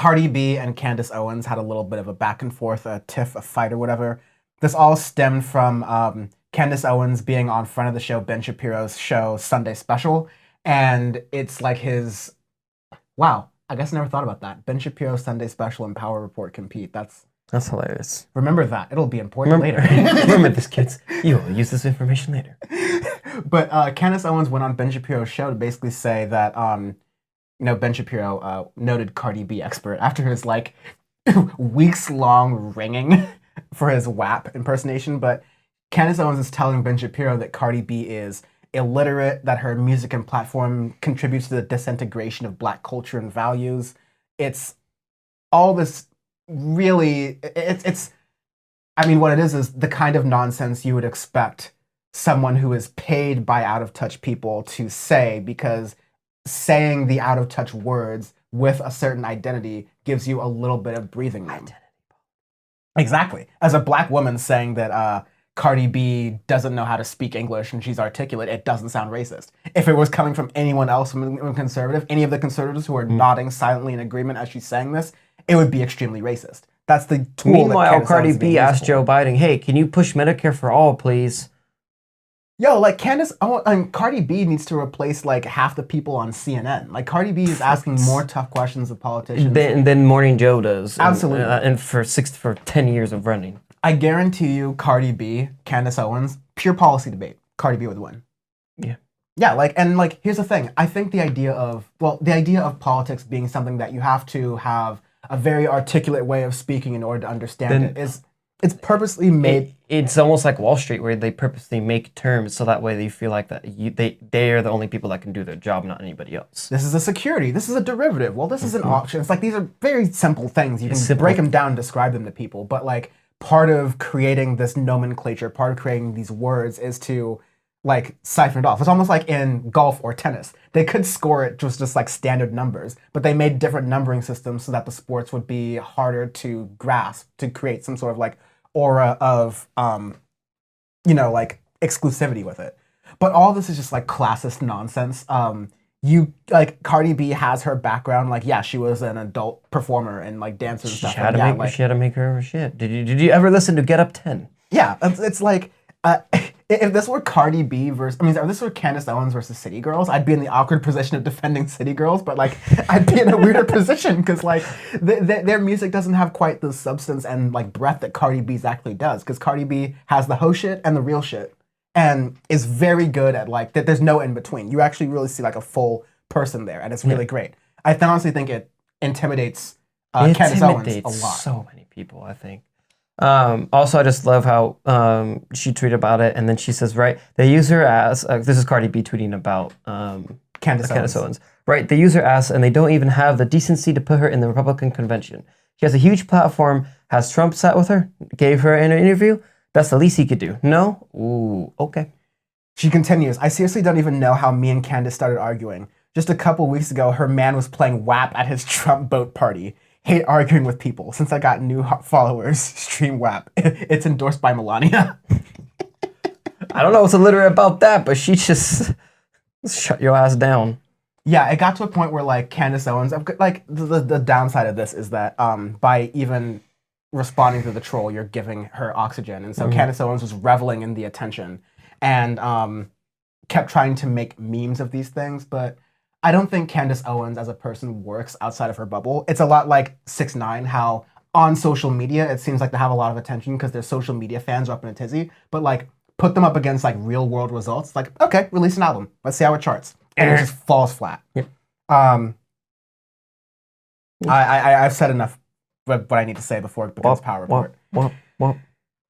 Cardi B and Candace Owens had a little bit of a back and forth, a tiff, a fight or whatever. This all stemmed from Candace Owens being on front of the show, Ben Shapiro's show, Sunday Special. And it's like his, wow, I guess I never thought about that. Ben Shapiro's Sunday Special and Power Report compete. That's hilarious. Remember that. It'll be important later. Remember this, kids. You will use this information later. But Candace Owens went on Ben Shapiro's show to basically say that, Ben Shapiro, noted Cardi B expert, after his like weeks-long ringing for his WAP impersonation. But Candace Owens is telling Ben Shapiro that Cardi B is illiterate, that her music and platform contributes to the disintegration of Black culture and values. It's all this really, what it is the kind of nonsense you would expect someone who is paid by out-of-touch people to say, because saying the out-of-touch words with a certain identity gives you a little bit of breathing room. Identity. Exactly. As a Black woman saying that Cardi B doesn't know how to speak English and she's articulate, it doesn't sound racist. If it was coming from anyone else, from a conservative, any of the conservatives who are nodding silently in agreement as she's saying this, it would be extremely racist. That's the tool. Meanwhile, Cardi B asked Joe Biden, "Hey, can you push Medicare for all, please?" Yo, like Cardi B needs to replace like half the people on CNN. Like Cardi B is asking more tough questions of politicians than Morning Joe does. Absolutely. And for 10 years of running. I guarantee you, Cardi B, Candace Owens, pure policy debate. Cardi B would win. Yeah. Yeah, here's the thing. I think the idea of politics being something that you have to have a very articulate way of speaking in order to understand it's purposely made. It's almost like Wall Street, where they purposely make terms so that way they feel like that they are the only people that can do their job, not anybody else. This is a security. This is a derivative. Well, this is an option. It's like these are very simple things. You can break them down and describe them to people. But like part of creating this nomenclature, part of creating these words is to like siphon it off. It's almost like in golf or tennis. They could score it just like standard numbers, but they made different numbering systems so that the sports would be harder to grasp, to create some sort of like aura of, like exclusivity with it. But all this is just like classist nonsense. Cardi B has her background. Like, yeah, she was an adult performer and like dancer and stuff. She had to make her shit. Did you ever listen to Get Up 10? Yeah, it's like, if this were Cardi B if this were Candace Owens versus City Girls, I'd be in the awkward position of defending City Girls, but like, I'd be in a weirder position because like, their music doesn't have quite the substance and like breadth that Cardi B's actually does, because Cardi B has the hoe shit and the real shit, and is very good at like, that there's no in between. You actually really see like a full person there, and it's really great. I honestly think it intimidates Candace Owens a lot. So many people, I think. Also, I just love how she tweeted about it, and then she says, right, they use her as, this is Cardi B tweeting about Candace Owens. Right, they use her as, and they don't even have the decency to put her in the Republican convention. She has a huge platform. Has Trump sat with her? Gave her an interview? That's the least he could do. No? Ooh, okay. She continues, I seriously don't even know how me and Candace started arguing. Just a couple weeks ago, her man was playing WAP at his Trump boat party. Hate arguing with people. Since I got new followers, stream WAP. It's endorsed by Melania. I don't know what's illiterate about that, but she just shut your ass down. Yeah, it got to a point where like Candace Owens, like the downside of this is that by even responding to the troll, you're giving her oxygen. And so Candace Owens was reveling in the attention and kept trying to make memes of these things, but I don't think Candace Owens as a person works outside of her bubble. It's a lot like 6ix9ine, how on social media it seems like they have a lot of attention because their social media fans are up in a tizzy, but like put them up against like real world results, like, okay, release an album, let's see how it charts. And it just falls flat. Yep. I've said enough what I need to say before it becomes Power Report.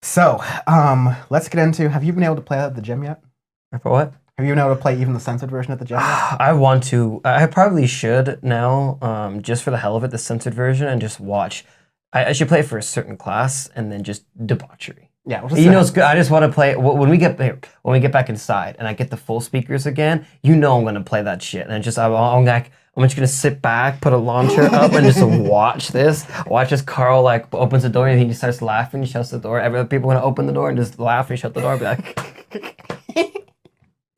So, let's get into, have you been able to play that at the gym yet? For what? Have you been able to play even the censored version at the gym? I want to. I probably should now, just for the hell of it, the censored version, and just watch. I should play for a certain class and then just debauchery. Yeah, it's good. I just want to play when we get back inside and I get the full speakers again. I'm gonna play that shit, and I'm just gonna sit back, put a launcher up, and just watch this. Watch as Carl like opens the door and he just starts laughing. He shuts the door. Every other people gonna open the door and just laugh and shut the door. And be like.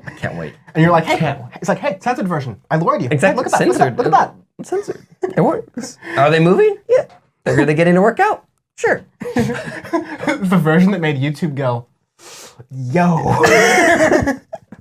I can't wait. And you're like, hey, it's like, hey, censored version. I lured you. Exactly. Hey, look at that. Uncensored. It works. Are they moving? Yeah. They're really getting to work out? Sure. The version that made YouTube go, yo.